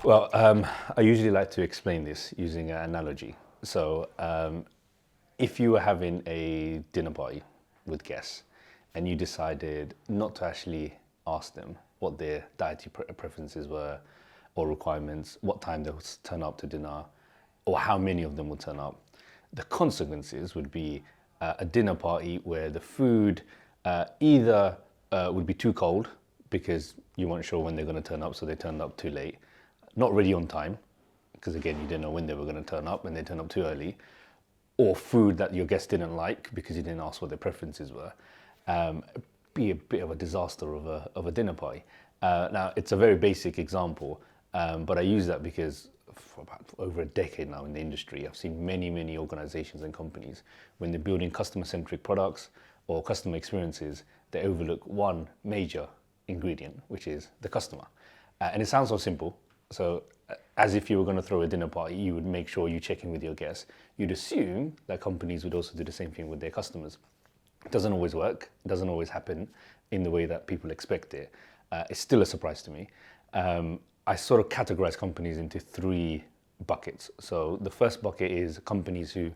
Well, I usually like to explain this using an analogy. So, if you were having a dinner party with guests and you decided not to actually ask them what their dietary preferences were or requirements, what time they would turn up to dinner, or how many of them would turn up, the consequences would be a dinner party where the food either would be too cold because you weren't sure when they're going to turn up, so they turned up too late, not ready on time, because again, you didn't know when they were going to turn up and they turned up too early, or food that your guests didn't like because you didn't ask what their preferences were, be a bit of a disaster of a dinner party. Now, it's a very basic example, but I use that because for about over a decade now in the industry, I've seen many organizations and companies, when they're building customer-centric products or customer experiences, they overlook one major ingredient, which is the customer. And it sounds so simple. So as if you were going to throw a dinner party, you would make sure you check in with your guests. You'd assume that companies would also do the same thing with their customers. It doesn't always work. It doesn't always happen in the way that people expect it. It's still a surprise to me. I sort of categorize companies into three buckets. So the first bucket is companies who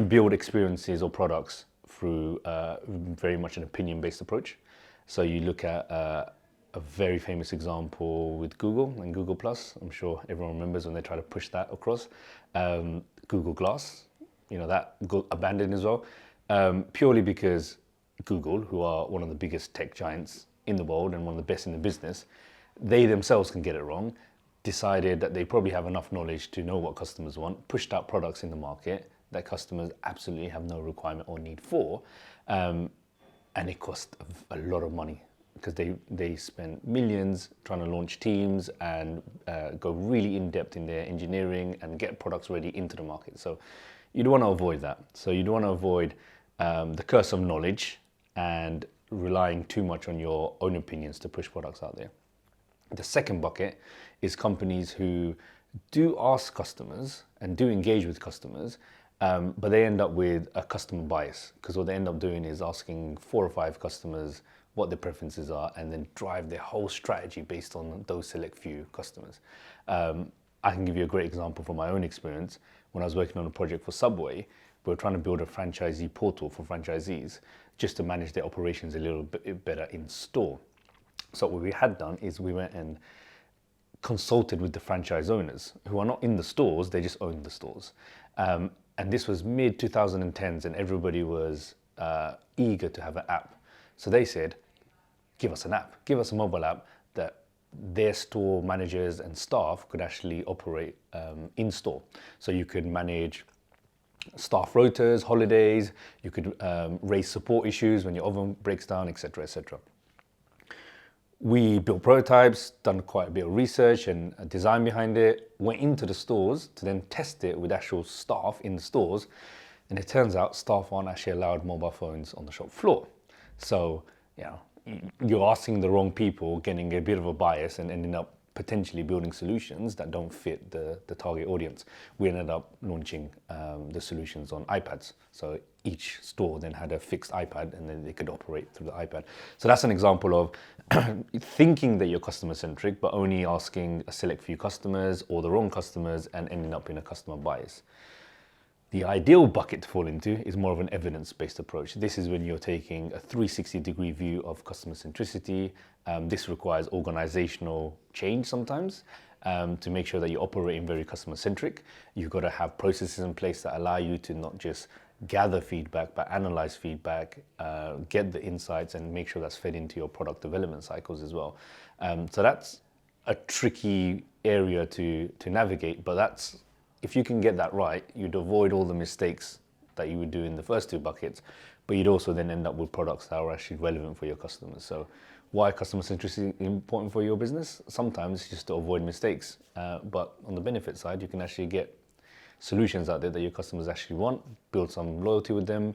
build experiences or products through very much an opinion-based approach. So you look at a very famous example with Google and Google Plus. I'm sure everyone remembers when they try to push that across. Google Glass, that got abandoned as well, purely because Google, who are one of the biggest tech giants in the world and one of the best in the business, they themselves can get it wrong, decided that they probably have enough knowledge to know what customers want, pushed out products in the market that customers absolutely have no requirement or need for, and it cost a lot of money because they spent millions trying to launch teams and go really in depth in their engineering and get products ready into the market. So you'd want to avoid that. So you'd want to avoid the curse of knowledge and relying too much on your own opinions to push products out there. The second bucket is companies who do ask customers and do engage with customers, but they end up with a customer bias, because what they end up doing is asking 4 or 5 customers what their preferences are and then drive their whole strategy based on those select few customers. I can give you a great example from my own experience. When I was working on a project for Subway, we were trying to build a franchisee portal for franchisees just to manage their operations a little bit better in store. So what we had done is we went and consulted with the franchise owners who are not in the stores, they just own the stores. And this was mid 2010s and everybody was eager to have an app. So they said, give us an app, give us a mobile app that their store managers and staff could actually operate in store. So you could manage staff rotas, holidays, you could raise support issues when your oven breaks down, etc., etc. We built prototypes, done quite a bit of research and design behind it, went into the stores to then test it with actual staff in the stores. And it turns out staff aren't actually allowed mobile phones on the shop floor. So, you're asking the wrong people, getting a bit of a bias and ending up potentially building solutions that don't fit the target audience. We ended up launching the solutions on iPads. So each store then had a fixed iPad and then they could operate through the iPad. So that's an example of thinking that you're customer centric, but only asking a select few customers or the wrong customers and ending up in a customer bias. The ideal bucket to fall into is more of an evidence-based approach. This is when you're taking a 360-degree view of customer centricity. This requires organizational change sometimes to make sure that you're operating very customer-centric. You've got to have processes in place that allow you to not just gather feedback, but analyze feedback, get the insights and make sure that's fed into your product development cycles as well. So that's a tricky area to navigate, but if you can get that right, you'd avoid all the mistakes that you would do in the first 2 buckets, but you'd also then end up with products that are actually relevant for your customers. So why customer centricity important for your business? Sometimes it's just to avoid mistakes, but on the benefit side, you can actually get solutions out there that your customers actually want, build some loyalty with them,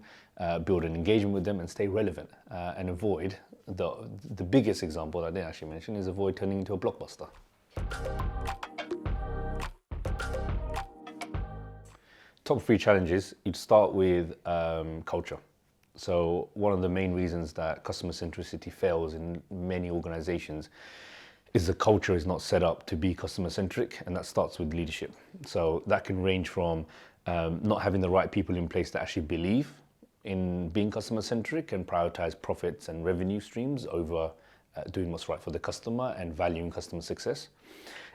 build an engagement with them and stay relevant and avoid the biggest example I didn't actually mention is avoid turning into a blockbuster. Top 3 challenges, you'd start with culture. So one of the main reasons that customer centricity fails in many organizations is the culture is not set up to be customer centric, and that starts with leadership. So that can range from not having the right people in place that actually believe in being customer centric and prioritize profits and revenue streams over doing what's right for the customer and valuing customer success.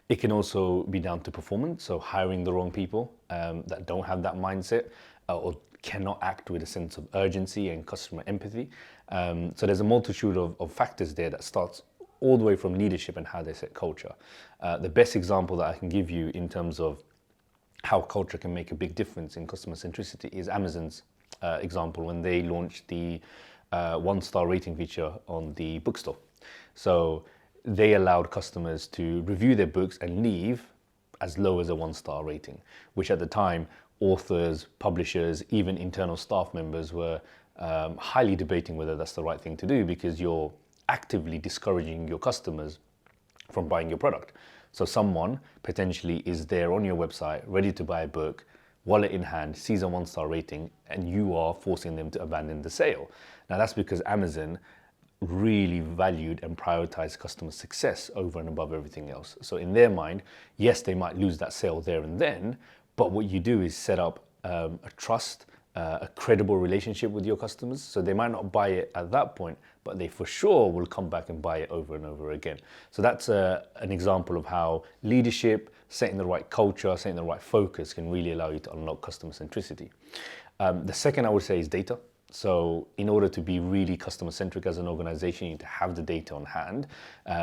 It can also be down to performance, so hiring the wrong people that don't have that mindset or cannot act with a sense of urgency and customer empathy. So there's a multitude of factors there that starts all the way from leadership and how they set culture. The best example that I can give you in terms of how culture can make a big difference in customer centricity is Amazon's example when they launched the one-star rating feature on the bookstore. So they allowed customers to review their books and leave as low as a one-star rating, which at the time, authors, publishers, even internal staff members were highly debating whether that's the right thing to do, because you're actively discouraging your customers from buying your product. So someone potentially is there on your website, ready to buy a book, wallet in hand, sees a one-star rating, and you are forcing them to abandon the sale. Now that's because Amazon really valued and prioritized customer success over and above everything else. So in their mind, yes, they might lose that sale there and then, but what you do is set up a trust, a credible relationship with your customers. So they might not buy it at that point, but they for sure will come back and buy it over and over again. So that's an example of how leadership, setting the right culture, setting the right focus can really allow you to unlock customer centricity. The second I would say is data. So in order to be really customer centric as an organization, you need to have the data on hand,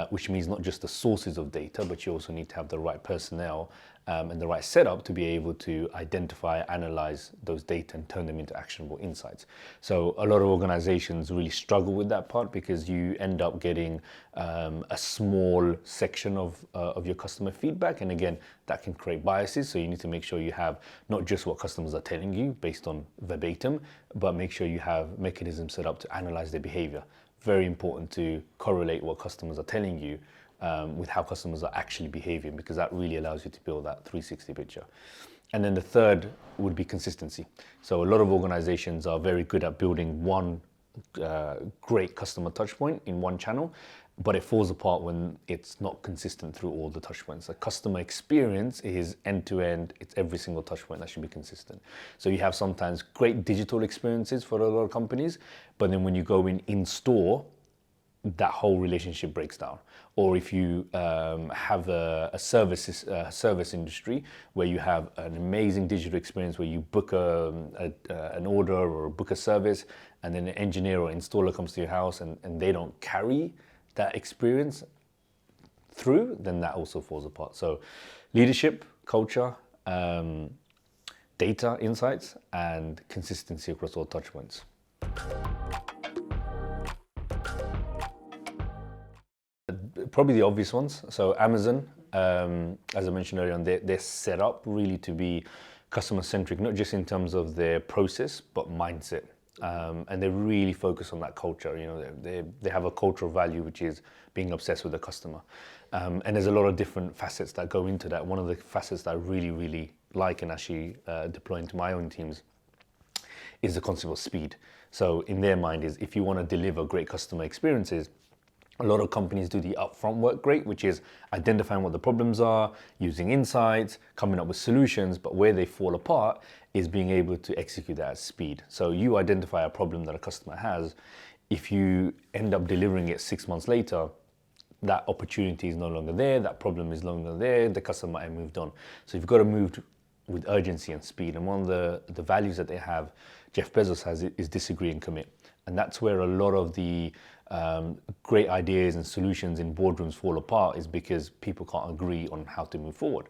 which means not just the sources of data, but you also need to have the right personnel and the right setup to be able to identify, analyze those data and turn them into actionable insights. So a lot of organizations really struggle with that part because you end up getting a small section of your customer feedback. And again, that can create biases. So you need to make sure you have not just what customers are telling you based on verbatim, but make sure you have mechanisms set up to analyze their behavior. Very important to correlate what customers are telling you with how customers are actually behaving, because that really allows you to build that 360 picture. And then the third would be consistency. So a lot of organizations are very good at building one great customer touch point in one channel, but it falls apart when it's not consistent through all the touch points. The customer experience is end to end, it's every single touch point that should be consistent. So you have sometimes great digital experiences for a lot of companies, but then when you go in store, that whole relationship breaks down. Or if you have a service industry where you have an amazing digital experience where you book an order or book a service, and then an engineer or installer comes to your house and they don't carry that experience through, then that also falls apart. So leadership, culture, data insights, and consistency across all touch points. Probably the obvious ones. So Amazon, as I mentioned earlier on, they're set up really to be customer centric, not just in terms of their process, but mindset. And they really focus on that culture. You know, they have a cultural value, which is being obsessed with the customer. And there's a lot of different facets that go into that. One of the facets that I really, really like and actually deploy into my own teams is the concept of speed. So in their mind is, if you want to deliver great customer experiences, a lot of companies do the upfront work great, which is identifying what the problems are, using insights, coming up with solutions, but where they fall apart is being able to execute that at speed. So you identify a problem that a customer has. If you end up delivering it 6 months later, that opportunity is no longer there, that problem is no longer there, the customer might have moved on. So you've got to move with urgency and speed. And one of the values that they have, Jeff Bezos has, is disagree and commit. And that's where a lot of the great ideas and solutions in boardrooms fall apart, is because people can't agree on how to move forward.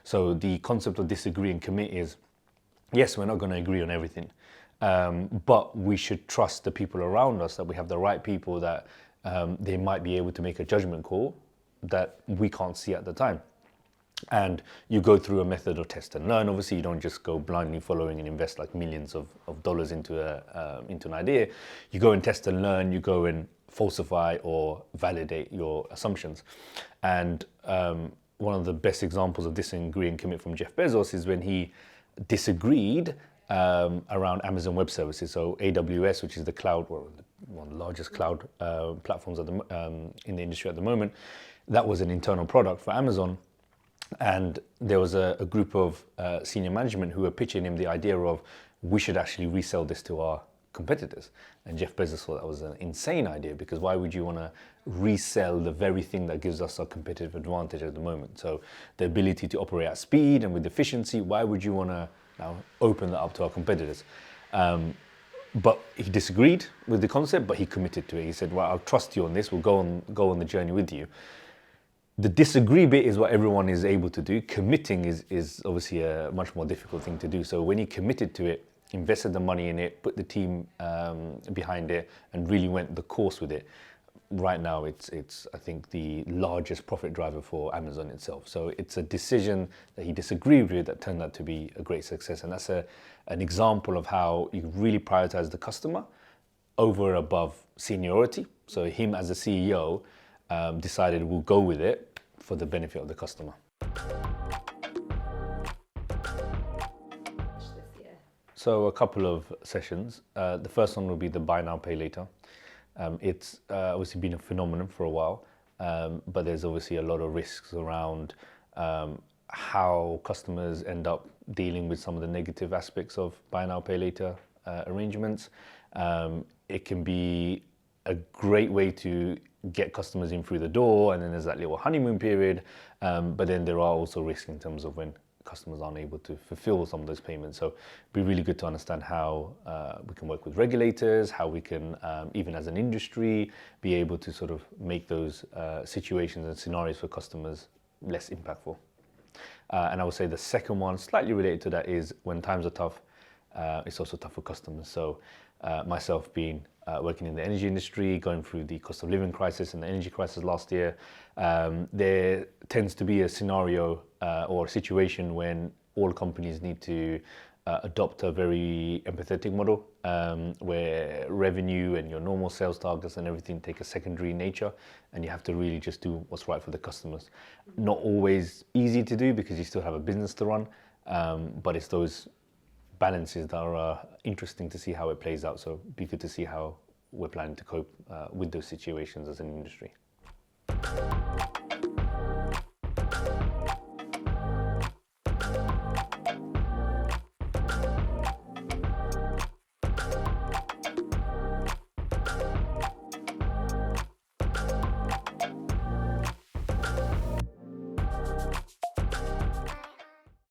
So the concept of disagree and commit is, yes, we're not going to agree on everything, but we should trust the people around us, that we have the right people, that they might be able to make a judgment call that we can't see at the time. And you go through a method of test and learn. Obviously, you don't just go blindly following and invest like millions of dollars into an idea. You go and test and learn. You go and falsify or validate your assumptions. And one of the best examples of disagree and commit from Jeff Bezos is when he disagreed around Amazon Web Services. So AWS, which is the cloud, one of the largest cloud platforms in the industry at the moment. that was an internal product for Amazon. And there was a group of senior management who were pitching him the idea of, we should actually resell this to our competitors. And Jeff Bezos thought that was an insane idea, because why would you want to resell the very thing that gives us a competitive advantage at the moment? So the ability to operate at speed and with efficiency, why would you want to now open that up to our competitors? But he disagreed with the concept, but he committed to it. He said, well, I'll trust you on this. We'll go on the journey with you. The disagree bit is what everyone is able to do. Committing is obviously a much more difficult thing to do. So when he committed to it, invested the money in it, put the team behind it, and really went the course with it, right now it's I think the largest profit driver for Amazon itself. So it's a decision that he disagreed with that turned out to be a great success. And that's an example of how you really prioritize the customer over and above seniority. So him as a CEO decided we'll go with it for the benefit of the customer. So a couple of sessions. The first one will be the buy now, pay later. It's obviously been a phenomenon for a while, but there's obviously a lot of risks around how customers end up dealing with some of the negative aspects of buy now, pay later arrangements. It can be a great way to get customers in through the door, and then there's that little honeymoon period, but then there are also risks in terms of when customers aren't able to fulfill some of those payments. So it'd be really good to understand how we can work with regulators, how we can, even as an industry, be able to sort of make those situations and scenarios for customers less impactful. And I would say the second one, slightly related to that, is when times are tough, it's also tough for customers. So myself being working in the energy industry, going through the cost of living crisis and the energy crisis last year, there tends to be a scenario or a situation when all companies need to adopt a very empathetic model, where revenue and your normal sales targets and everything take a secondary nature, and you have to really just do what's right for the customers. Not always easy to do, because you still have a business to run, but it's those balances that are interesting to see how it plays out. So it'd be good to see how we're planning to cope with those situations as an industry.